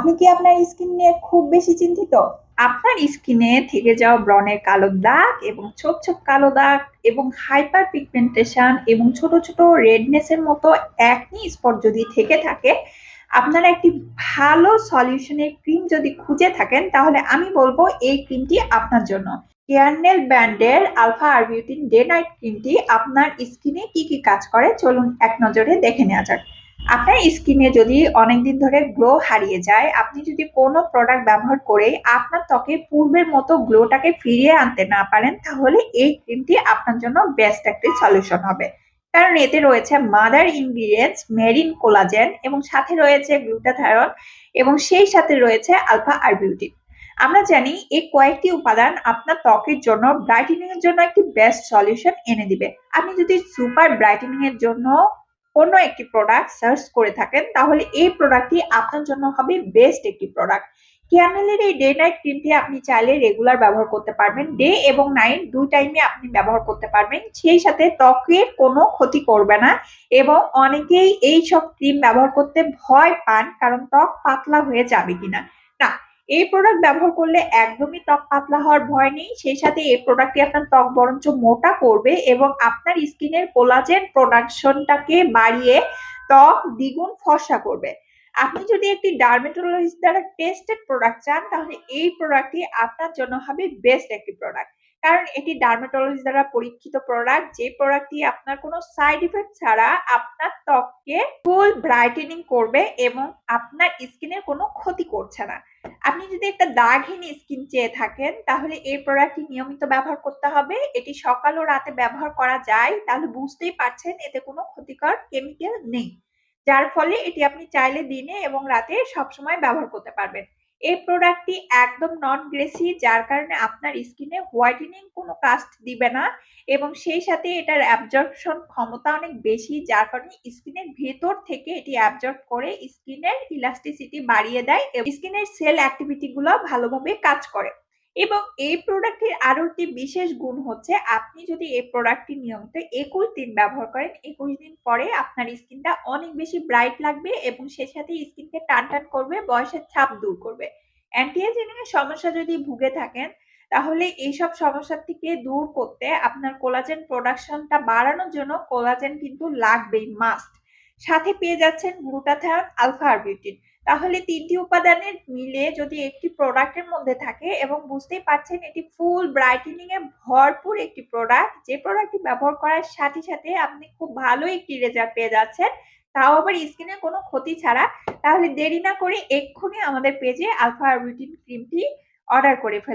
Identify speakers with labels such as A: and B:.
A: আপনি কি আপনার স্কিন নিয়ে খুব বেশি চিন্তিত? আপনার স্কিনে থেকে যাওয়া ব্রণের কালো দাগ এবং ছোপ ছোপ কালো দাগ এবং হাইপার পিগমেন্টেশন এবং ছোট ছোট রেডনেসের মতো একনি স্পট যদি থেকে থাকে, আপনারা একটি ভালো সলিউশনের ক্রিম যদি খুঁজে থাকেন, তাহলে আমি বলবো এই ক্রিমটি আপনার জন্য। কেয়ারনেল ব্র্যান্ডের আলফা আরবিউটিন ডে নাইট ক্রিমটি আপনার স্কিনে কি কি কাজ করে চলুন এক নজরে দেখে নেওয়া যাক। আপনার স্কিনে যদি অনেকদিন ধরে গ্লো হারিয়ে যায়, আপনি যদি কোনো প্রোডাক্ট ব্যবহার করে আপনার ত্বকে পূর্বের মতো গ্লোটাকে ফিরিয়ে আনতে না পারেন, তাহলে এই ক্রিমটি আপনার জন্য বেস্ট একটি সলিউশন হবে। কারণ এতে রয়েছে মাদার ইনগ্রিডিয়েন্টস মেরিন কোলাজেন এবং সাথে রয়েছে গ্লুটাথায়ন এবং সেই সাথে রয়েছে আলফা আরবিউটিন। আমরা জানি এই কয়েকটি উপাদান আপনার ত্বকের জন্য ব্রাইটেনিং এর জন্য একটি বেস্ট সলিউশন এনে দিবে। আপনি যদি সুপার ব্রাইটেনিং এর জন্য কোনো একটি প্রোডাক্ট সার্চ করে থাকেন, তাহলে এই প্রোডাক্টটি আপনার জন্য হবে বেস্ট একটি প্রোডাক্ট। ক্যানেলের এই ডে নাইট ক্রিমটি আপনি চাইলে রেগুলার ব্যবহার করতে পারবেন, ডে এবং নাইট দুই টাইমে আপনি ব্যবহার করতে পারবেন, সেই সাথে ত্বকের কোনো ক্ষতি করবে না। এবং অনেকেই এই সব ক্রিম ব্যবহার করতে ভয় পান, কারণ ত্বক পাতলা হয়ে যাবে কিনা। না, এই প্রোডাক্ট ব্যবহার করলে একদমই ত্বক পাতলা হওয়ার ভয় নেই, সেই সাথে এই প্রোডাক্টটি আপনার ত্বক বরঞ্চ মোটা করবে এবং আপনার স্কিনের কোলাজেন প্রোডাকশনটাকে বাড়িয়ে ত্বক দ্বিগুণ ফর্সা করবে। আপনি যদি একটি ডার্মেটোলজিস্ট দ্বারা টেস্টেড প্রোডাক্ট চান, তাহলে এই প্রোডাক্টটি আপনার জন্য হবে বেস্ট একটি প্রোডাক্ট। কারণ এটি ডার্মেটোলজিস্ট দ্বারা পরীক্ষিত প্রোডাক্ট, যে প্রোডাক্টটি আপনার কোনো সাইড ইফেক্ট ছাড়া আপনার ত্বককে ফুল ব্রাইটেনিং করবে এবং আপনার স্কিনের কোনো ক্ষতি করছে না। আপনি যদি একটা দাগহীন স্কিন চেয়ে থাকেন, তাহলে এই প্রোডাক্টটি নিয়মিত ব্যবহার করতে হবে। এটি সকাল ও রাতে ব্যবহার করা যায়, তাহলে বুঝতেই পারছেন এতে কোনো ক্ষতিকর কেমিক্যাল নেই, যার ফলে এটি আপনি চাইলে দিনে এবং রাতে সবসময় ব্যবহার করতে পারবেন। এই প্রোডাক্টটি একদম নন গ্রেসি, যার কারণে আপনার স্কিনে হোয়াইটেনিং কোনো কাস্ট দিবে না এবং সেই সাথে এটার অ্যাবজর্পশন ক্ষমতা অনেক বেশি, যার কারণে স্কিনের ভেতর থেকে এটি অ্যাবজর্ব করে স্কিনের ইলাস্টিসিটি বাড়িয়ে দেয় এবং স্কিনের সেল অ্যাক্টিভিটি গুলো ভালোভাবে কাজ করে। এবং এই প্রোডাক্টের আরো একটি বিশেষ গুণ হচ্ছে, আপনি যদি এই প্রোডাক্টটি নিয়মিত 21 দিন ব্যবহার করেন, 21 দিন পরে আপনার স্কিনটা অনেক বেশি ব্রাইট লাগবে এবং সে সাথে স্কিনকে টান টান করবে, বয়সের ছাপ দূর করবে। অ্যান্টি এজিং এর সমস্যা যদি ভুগে থাকেন, তাহলে এইসব সমস্যা থেকে দূর করতে আপনার কোলাজেন প্রোডাকশনটা বাড়ানোর জন্য কোলাজেন কিন্তু লাগবেই, মাস্ট। সাথে পেয়ে যাচ্ছেন গ্লুটাথায়ন, আলফা আরবিউটিন। তাহলে তিনটি উপাদানের মিলে যদি একটি প্রোডাক্টের মধ্যে থাকে, এবং বুঝতেই পারছেন এটি ফুল ব্রাইটেনিং এ ভরপুর একটি প্রোডাক্ট, যে প্রোডাক্টটি ব্যবহার করার সাথে সাথে আপনি খুব ভালো একটি রেজাল্ট পেয়ে যাচ্ছেন, তাও আবার স্কিনের কোনো ক্ষতি ছাড়া। তাহলে দেরি না করে এক্ষুনি আমাদের পেজে আলফা আরবিউটিন ক্রিমটি অর্ডার করে ফেলুন।